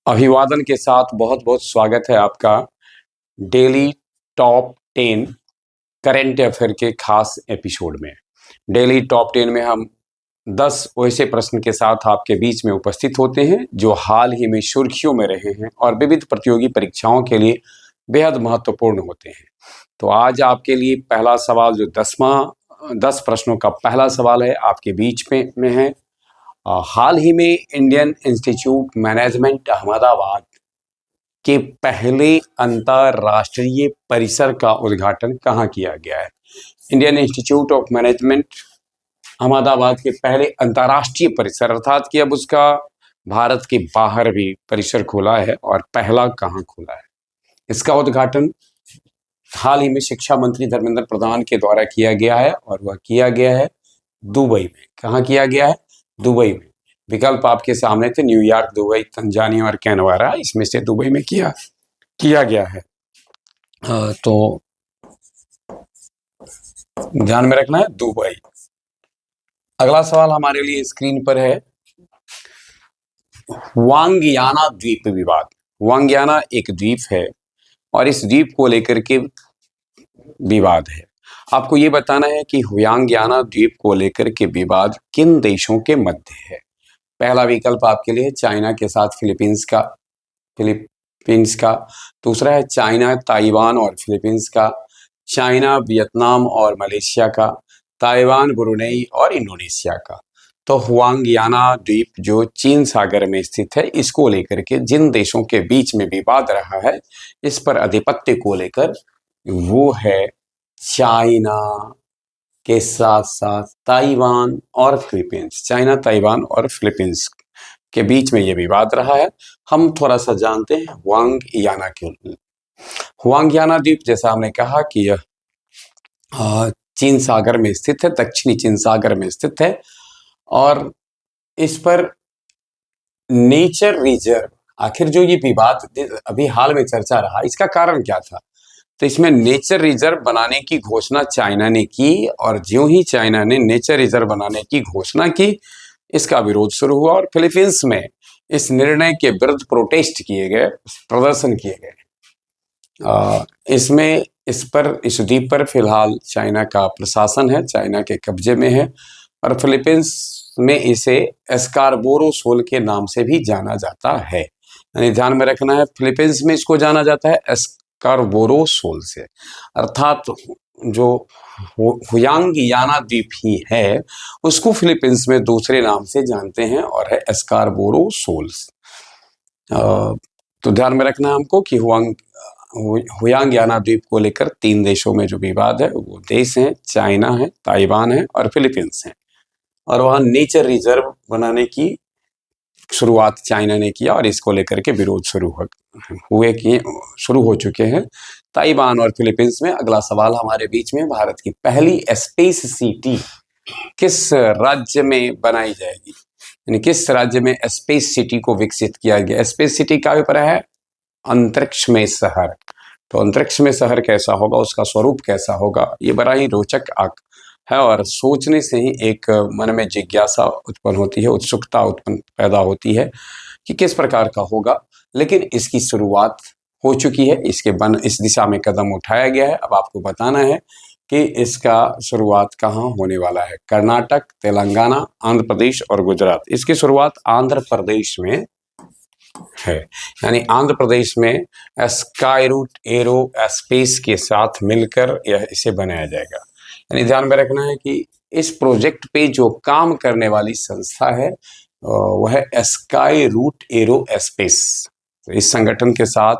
अभिवादन के साथ बहुत बहुत स्वागत है आपका डेली टॉप 10 करेंट अफेयर के खास एपिसोड में। डेली टॉप 10 में हम 10 वैसे प्रश्न के साथ आपके बीच में उपस्थित होते हैं जो हाल ही में सुर्खियों में रहे हैं और विविध प्रतियोगी परीक्षाओं के लिए बेहद महत्वपूर्ण होते हैं। तो आज आपके लिए पहला सवाल जो 10 प्रश्नों का पहला सवाल है आपके बीच में है। हाल ही में इंडियन इंस्टीट्यूट मैनेजमेंट अहमदाबाद के पहले अंतरराष्ट्रीय परिसर का उद्घाटन कहाँ किया गया है? Indian institute of management Ahmedabad के पहले अंतरराष्ट्रीय परिसर अर्थात कि अब उसका भारत के बाहर भी परिसर खुला है और पहला कहाँ खुला है? इसका उद्घाटन हाल ही में शिक्षा मंत्री धर्मेंद्र प्रधान के द्वारा किया गया है और वह किया गया है दुबई में। कहाँ किया गया है? दुबई में। विकल्प आपके सामने थे न्यूयॉर्क, दुबई, तंजानिया और कैनवारा। इसमें से दुबई में किया गया है। तो ध्यान में रखना है दुबई। अगला सवाल हमारे लिए स्क्रीन पर है वांगयाना द्वीप विवाद। वांगयाना एक द्वीप है और इस द्वीप को लेकर के विवाद है। आपको ये बताना है कि वांगयाना द्वीप को लेकर के विवाद किन देशों के मध्य है। पहला विकल्प आपके लिए चाइना के साथ फिलीपींस का। दूसरा है चाइना, ताइवान और फिलीपींस का। चाइना, वियतनाम और मलेशिया का। ताइवान, ब्रुनेई और इंडोनेशिया का। तो वांगयाना द्वीप जो चीन सागर में स्थित है, इसको लेकर के जिन देशों के बीच में विवाद रहा है इस पर आधिपत्य को लेकर, वो है चाइना के साथ साथ ताइवान और फिलीपींस। चाइना, ताइवान और फिलीपींस के बीच में ये विवाद रहा है। हम थोड़ा सा जानते हैं वांगयाना के। वांगयाना द्वीप जैसा हमने कहा कि यह चीन सागर में स्थित है, दक्षिणी चीन सागर में स्थित है और इस पर नेचर रिजर्व, आखिर जो ये विवाद अभी हाल में चर्चा रहा, इसका कारण क्या था? तो इसमें नेचर रिजर्व बनाने की घोषणा चाइना ने की और ज्यों ही चाइना ने नेचर रिजर्व बनाने की घोषणा की, इसका विरोध शुरू हुआ और फिलीपींस में इस निर्णय के विरुद्ध प्रोटेस्ट किए गए, प्रदर्शन किए गए। इसमें इस द्वीप पर फिलहाल चाइना का प्रशासन है, चाइना के कब्जे में है और फिलीपींस में इसे एस्कारबोरो शोल के नाम से भी जाना जाता है। यानी ध्यान में रखना है, फिलीपींस में इसको जाना जाता है एस्कारबोरो शोल से, अर्थात जो वांगयाना द्वीप ही है उसको फिलीपींस में दूसरे नाम से जानते हैं और है एस्कारबोरो शोल्स। तो ध्यान में रखना है हमको कि वांगयाना द्वीप को लेकर 3 देशों में जो विवाद है वो देश हैं चाइना है, ताइवान है और फिलीपींस हैं। और वहां नेचर रिजर्व बनाने की शुरुआत चाइना ने किया और इसको लेकर के विरोध शुरू हो चुके हैं ताइवान और फिलीपींस में। अगला सवाल हमारे बीच में, भारत की पहली स्पेस सिटी किस राज्य में बनाई जाएगी? यानी किस राज्य में स्पेस सिटी को विकसित किया गया? स्पेस सिटी का अभिप्राय है अंतरिक्ष में शहर। तो अंतरिक्ष में शहर कैसा होगा, उसका स्वरूप कैसा होगा, ये बड़ा ही रोचक है और सोचने से ही एक मन में जिज्ञासा उत्पन्न होती है, उत्सुकता पैदा होती है कि किस प्रकार का होगा। लेकिन इसकी शुरुआत हो चुकी है, इस दिशा में कदम उठाया गया है। अब आपको बताना है कि इसका शुरुआत कहाँ होने वाला है। कर्नाटक, तेलंगाना, आंध्र प्रदेश और गुजरात। इसकी शुरुआत आंध्र प्रदेश में है, यानी आंध्र प्रदेश में स्काईरूट एरोस्पेस के साथ मिलकर इसे बनाया जाएगा। यानी ध्यान में रखना है कि इस प्रोजेक्ट पे जो काम करने वाली संस्था है वह है स्काईरूट एरोस्पेस। तो इस संगठन के साथ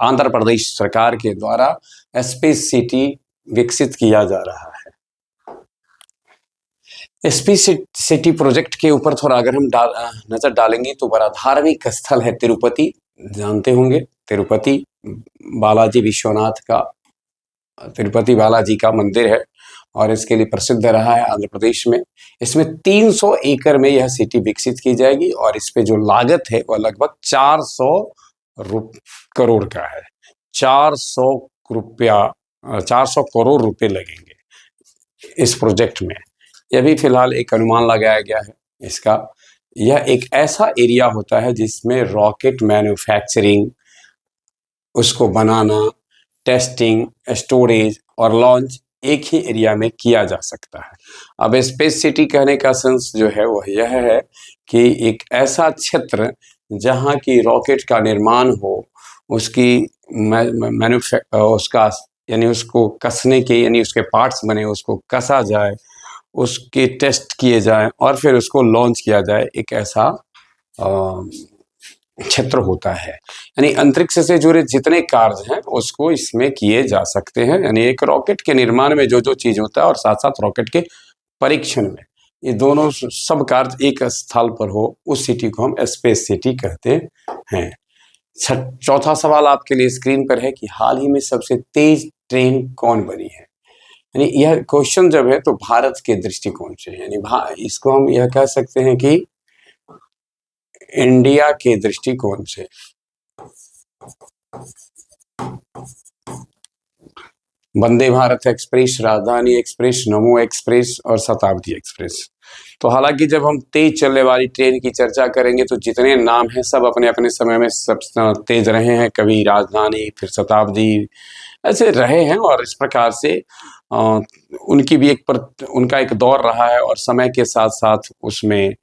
आंध्र प्रदेश सरकार के द्वारा स्पेस सिटी विकसित किया जा रहा है। स्पेस सिटी प्रोजेक्ट के ऊपर थोड़ा अगर हम नजर डालेंगे तो बड़ा धार्मिक स्थल है तिरुपति। जानते होंगे तिरुपति बालाजी का मंदिर है और इसके लिए प्रसिद्ध रहा है आंध्र प्रदेश में। इसमें 300 एकड़ में यह सिटी विकसित की जाएगी और इस पे जो लागत है वह लगभग 400 करोड़ का है। 400 करोड़ रुपए लगेंगे इस प्रोजेक्ट में। यह भी फिलहाल एक अनुमान लगाया गया है इसका यह एक ऐसा एरिया होता है जिसमें रॉकेट मैन्युफैक्चरिंग, उसको बनाना, टेस्टिंग, स्टोरेज और लॉन्च एक ही एरिया में किया जा सकता है। अब स्पेस सिटी कहने का सेंस जो है वह यह है कि एक ऐसा क्षेत्र जहाँ की रॉकेट का निर्माण हो, उसकी उसका यानी उसको कसने के, यानी उसके पार्ट्स बने, उसको कसा जाए, उसके टेस्ट किए जाएं और फिर उसको लॉन्च किया जाए, एक ऐसा क्षेत्र होता है। यानी अंतरिक्ष से जुड़े जितने कार्य हैं उसको इसमें किए जा सकते हैं। यानी एक रॉकेट के निर्माण में जो जो चीज होता है और साथ साथ रॉकेट के परीक्षण में, ये दोनों सब कार्य एक स्थल पर हो, उस सिटी को हम स्पेस सिटी कहते हैं। चौथा सवाल आपके लिए स्क्रीन पर है कि हाल ही में सबसे तेज ट्रेन कौन बनी है। यानी यह क्वेश्चन जब है तो भारत के दृष्टिकोण से, यानी इसको हम यह कह सकते हैं कि इंडिया के दृष्टिकोण से वंदे भारत एक्सप्रेस, राजधानी एक्सप्रेस, नमो एक्सप्रेस और शताब्दी एक्सप्रेस। तो हालांकि जब हम तेज चलने वाली ट्रेन की चर्चा करेंगे तो जितने नाम हैं सब अपने अपने समय में सब तेज रहे हैं, कभी राजधानी फिर शताब्दी ऐसे रहे हैं, और इस प्रकार से उनकी भी उनका एक दौर रहा है और समय के साथ साथ उसमें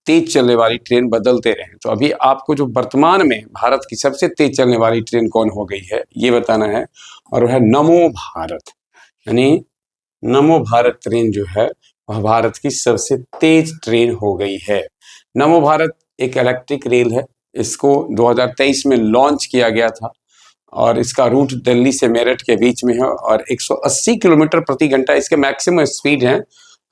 तेज चलने वाली ट्रेन बदलते रहे। तो अभी आपको जो वर्तमान में भारत की सबसे तेज चलने वाली ट्रेन कौन हो गई है ये बताना है, और वह है नमो भारत। यानी नमो भारत ट्रेन जो है वह भारत की सबसे तेज ट्रेन हो गई है। नमो भारत एक इलेक्ट्रिक रेल है, इसको 2023 में लॉन्च किया गया था और इसका रूट दिल्ली से मेरठ के बीच में है और 180 किलोमीटर प्रति घंटा इसके मैक्सिमम स्पीड है।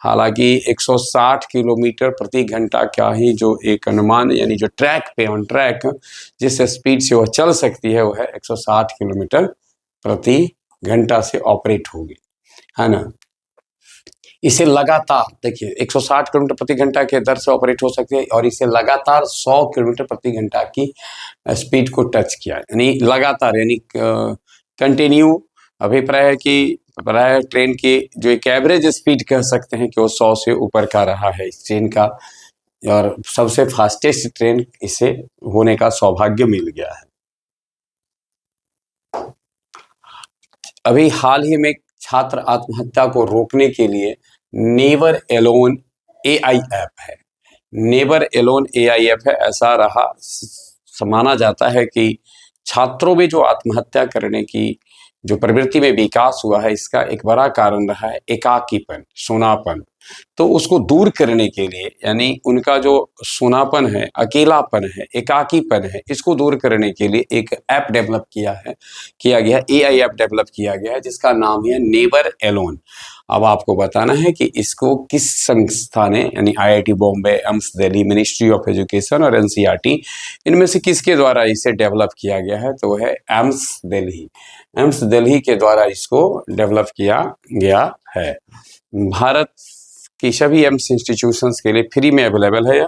हालांकि 160 किलोमीटर प्रति घंटा का ही जो एक अनुमान, यानी जो ट्रैक पे ऑन ट्रैक जिस स्पीड से वह चल सकती है वह है 160 किलोमीटर प्रति घंटा से ऑपरेट होगी, है ना। इसे लगातार देखिए 160 किलोमीटर प्रति घंटा के दर से ऑपरेट हो सकती है और इसे लगातार 100 किलोमीटर प्रति घंटा की स्पीड को टच किया, यानी लगातार, यानी कंटिन्यू। अभिप्राय है कि प्राय ट्रेन की जो एक एवरेज स्पीड कह सकते हैं कि वो 100 से ऊपर का रहा है इस ट्रेन का, और सबसे फास्टेस्ट ट्रेन इसे होने का सौभाग्य मिल गया है। अभी हाल ही में छात्र आत्महत्या को रोकने के लिए नेवर एलोन एआई ऐप है। नेवर एलोन एआई ऐप है, ऐसा रहा माना जाता है कि छात्रों में जो आत्महत्या करने की जो प्रवृत्ति में विकास हुआ है इसका एक बड़ा कारण रहा है एकाकीपन, सुनापन। तो उसको दूर करने के लिए, यानी उनका जो सुनापन है, अकेलापन है, एकाकीपन है, इसको दूर करने के लिए एक ऐप डेवलप किया गया, एआई ऐप डेवलप किया गया है जिसका नाम है नेवर एलोन। अब आपको बताना है कि इसको किस संस्था ने, यानी IIT Bombay, AIIMS Delhi, ministry of education और एनसीईआरटी, इनमें से किसके द्वारा इसे डेवलप किया गया है, तो वह है एम्स दिल्ली। एम्स दिल्ली के द्वारा इसको डेवलप किया गया है। भारत की सभी एम्स इंस्टीट्यूशंस के लिए फ्री में अवेलेबल है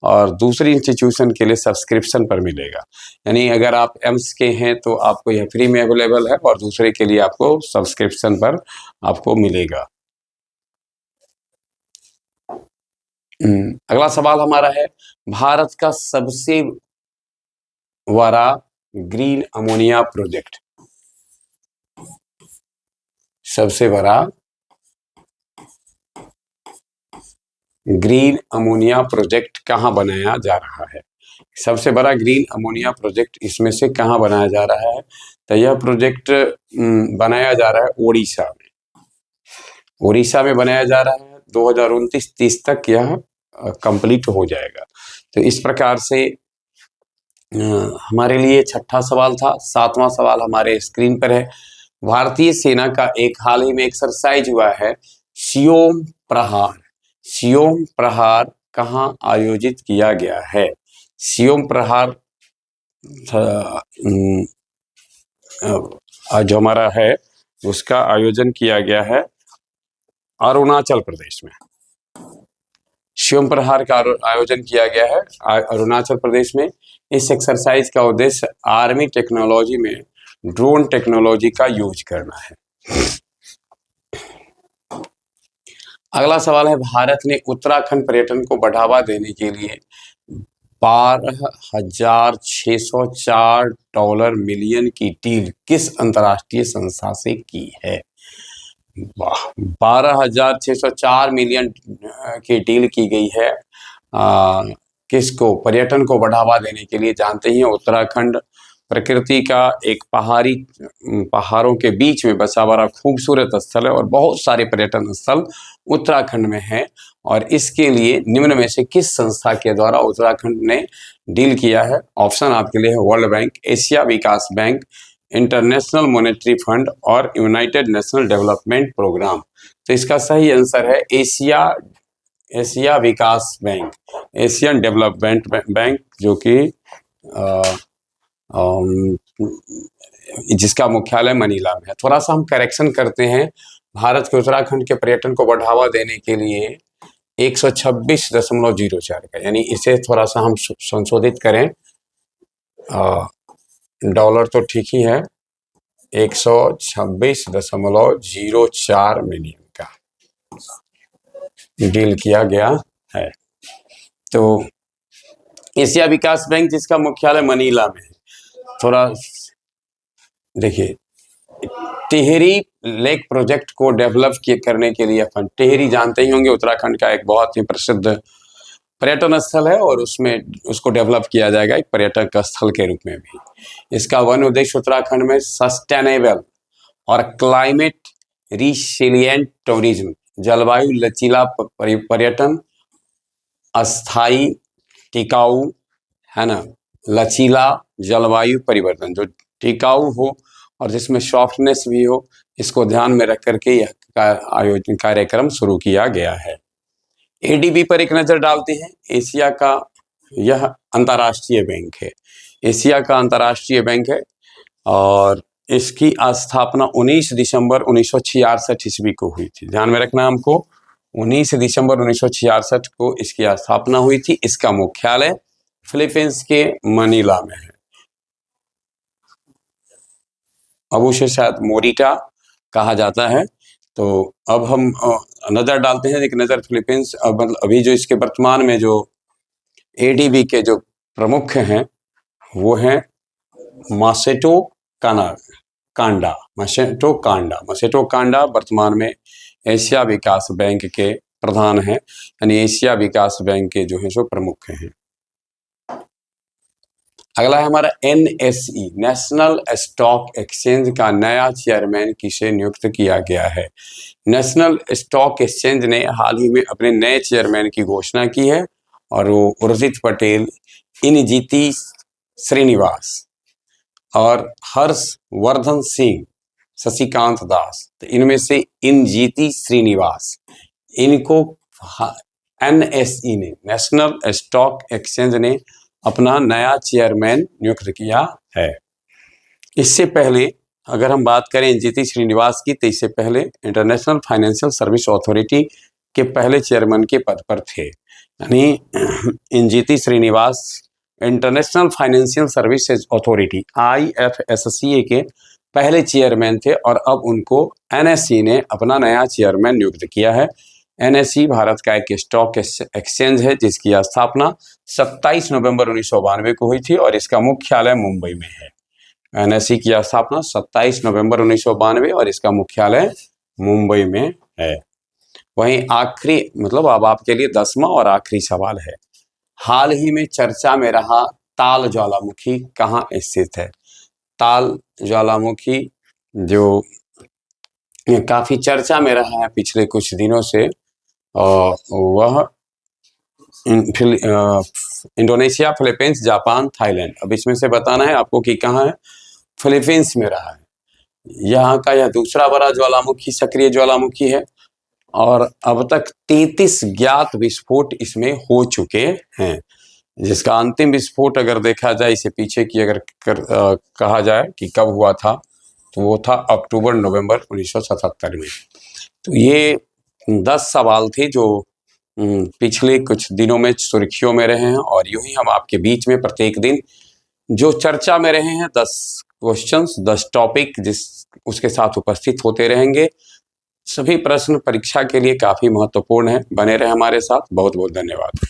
और दूसरी इंस्टीट्यूशन के लिए सब्सक्रिप्शन पर मिलेगा। यानी अगर आप एम्स के हैं तो आपको यह फ्री में अवेलेबल है और दूसरे के लिए आपको सब्सक्रिप्शन पर आपको मिलेगा। अगला सवाल हमारा है, भारत का सबसे बड़ा ग्रीन अमोनिया प्रोजेक्ट, सबसे बड़ा ग्रीन अमोनिया प्रोजेक्ट कहाँ बनाया जा रहा है। सबसे बड़ा ग्रीन अमोनिया प्रोजेक्ट इसमें से कहाँ बनाया जा रहा है, तो यह प्रोजेक्ट बनाया जा रहा है ओडिशा में। ओडिशा में बनाया जा रहा है, 2029-30 तक यह कंप्लीट हो जाएगा। तो इस प्रकार से हमारे लिए छठा सवाल था। सातवां सवाल हमारे स्क्रीन पर है, भारतीय सेना का एक हाल ही में एक्सरसाइज हुआ है सियोम प्रहार। सियोम प्रहार कहाँ आयोजित किया गया है। सियोम प्रहार जो हमारा है उसका आयोजन किया गया है अरुणाचल प्रदेश में। सियोम प्रहार का आयोजन किया गया है अरुणाचल प्रदेश में। इस एक्सरसाइज का उद्देश्य आर्मी टेक्नोलॉजी में ड्रोन टेक्नोलॉजी का यूज करना है। अगला सवाल है, भारत ने उत्तराखंड पर्यटन को बढ़ावा देने के लिए $12,604 मिलियन की डील किस अंतर्राष्ट्रीय संस्था से की है? 12,604 मिलियन की डील की गई है किसको? पर्यटन को बढ़ावा देने के लिए। जानते ही हैं उत्तराखंड प्रकृति का एक पहाड़ों के बीच में बसा बड़ा खूबसूरत स्थल है और बहुत सारे पर्यटन स्थल उत्तराखंड में हैं, और इसके लिए निम्न में से किस संस्था के द्वारा उत्तराखंड ने डील किया है? ऑप्शन आपके लिए है वर्ल्ड बैंक, एशिया विकास बैंक, इंटरनेशनल मॉनेटरी फंड और यूनाइटेड नेशनल डेवलपमेंट प्रोग्राम। तो इसका सही आंसर है एशिया विकास बैंक, एशियन डेवलपमेंट बैंक, जो कि जिसका मुख्यालय मनीला में है। थोड़ा सा हम करेक्शन करते हैं, भारत के उत्तराखंड के पर्यटन को बढ़ावा देने के लिए 126.04 का, यानी इसे थोड़ा सा हम संशोधित करें, डॉलर तो ठीक ही है, 126.04 मिलियन का डील किया गया है। तो एशिया विकास बैंक जिसका मुख्यालय मनीला में है, थोड़ा देखिए, टिहरी लेक प्रोजेक्ट को डेवलप करने के लिए फंड, टिहरी जानते ही होंगे उत्तराखंड का एक बहुत ही प्रसिद्ध पर्यटन स्थल है, और उसमें उसको डेवलप किया जाएगा एक पर्यटक स्थल के रूप में भी। इसका वन उद्देश्य उत्तराखंड में सस्टेनेबल और क्लाइमेट रिसिलिएंट टूरिज्म, जलवायु लचीला पर्यटन, अस्थाई टिकाऊ, है ना, लचीला जलवायु परिवर्तन, जो टिकाऊ हो और जिसमें सॉफ्टनेस भी हो, इसको ध्यान में रख करके यह आयोजन कार्यक्रम शुरू किया गया है। एडीबी पर एक नजर डालते हैं। एशिया का यह अंतर्राष्ट्रीय बैंक है, एशिया का अंतर्राष्ट्रीय बैंक है, और इसकी स्थापना 19 दिसंबर 1966 ईस्वी को हुई थी। ध्यान में रखना हमको, 19 दिसंबर 1966 को इसकी स्थापना हुई थी। इसका मुख्यालय फिलीपींस के मनीला में है। अब उसे शायद मोरिटा कहा जाता है। तो अब हम नजर डालते हैं, एक नजर फिलीपींस, मतलब अभी जो इसके वर्तमान में जो एडीबी के जो प्रमुख हैं वो हैं मासेटो कांडा वर्तमान में एशिया विकास बैंक के प्रधान हैं, यानी एशिया विकास बैंक के जो है सो प्रमुख हैं। अगला है हमारा एनएसई, नेशनल स्टॉक एक्सचेंज का नया चेयरमैन किसे नियुक्त किया गया है? नेशनल स्टॉक एक्सचेंज ने हाल ही में अपने नए चेयरमैन की घोषणा की है, और वो उर्जित पटेल, इनजीती श्रीनिवास और हर्षवर्धन सिंह, शशिकांत दास। तो इनमें से इनजीती श्रीनिवास, इनको एनएसई ने, नेशनल स्टॉक एक्सचेंज ने अपना नया चेयरमैन नियुक्त किया है। इससे पहले अगर हम बात करें इंजीती श्रीनिवास की, तो इससे पहले इंटरनेशनल फाइनेंशियल सर्विस अथॉरिटी के पहले चेयरमैन के पद पर थे, यानी Injeti Srinivas international financial services authority IFSCA के पहले चेयरमैन थे, और अब उनको एनएसई ने अपना नया चेयरमैन नियुक्त किया है। एनएसई भारत का एक स्टॉक एक्सचेंज है जिसकी स्थापना 27 नवंबर 1992 को हुई थी, और इसका मुख्यालय मुंबई में है। एनएसई की स्थापना 27 नवंबर 1992 और इसका मुख्यालय मुंबई में है। वहीं आखिरी, मतलब अब आपके लिए 10वां और आखिरी सवाल है, हाल ही में चर्चा में रहा ताल ज्वालामुखी कहाँ स्थित है? ताल ज्वालामुखी जो काफी चर्चा में रहा है पिछले कुछ दिनों से, वह इंडोनेशिया, फिलीपींस, जापान, थाईलैंड, अब इसमें से बताना है आपको कि कहाँ है। फिलीपींस में रहा है। यहाँ का यह दूसरा बड़ा ज्वालामुखी, सक्रिय ज्वालामुखी है, और अब तक 33 ज्ञात विस्फोट इसमें हो चुके हैं, जिसका अंतिम विस्फोट अगर देखा जाए, इसे पीछे की अगर कहा जाए कि कब हुआ था, तो वो था अक्टूबर-नवंबर 1977 में। तो ये 10 सवाल थे जो पिछले कुछ दिनों में सुर्खियों में रहे हैं, और यूं ही हम आपके बीच में प्रत्येक दिन जो चर्चा में रहे हैं 10 क्वेश्चंस, 10 टॉपिक उसके साथ उपस्थित होते रहेंगे। सभी प्रश्न परीक्षा के लिए काफी महत्वपूर्ण है। बने रहे हमारे साथ। बहुत बहुत धन्यवाद।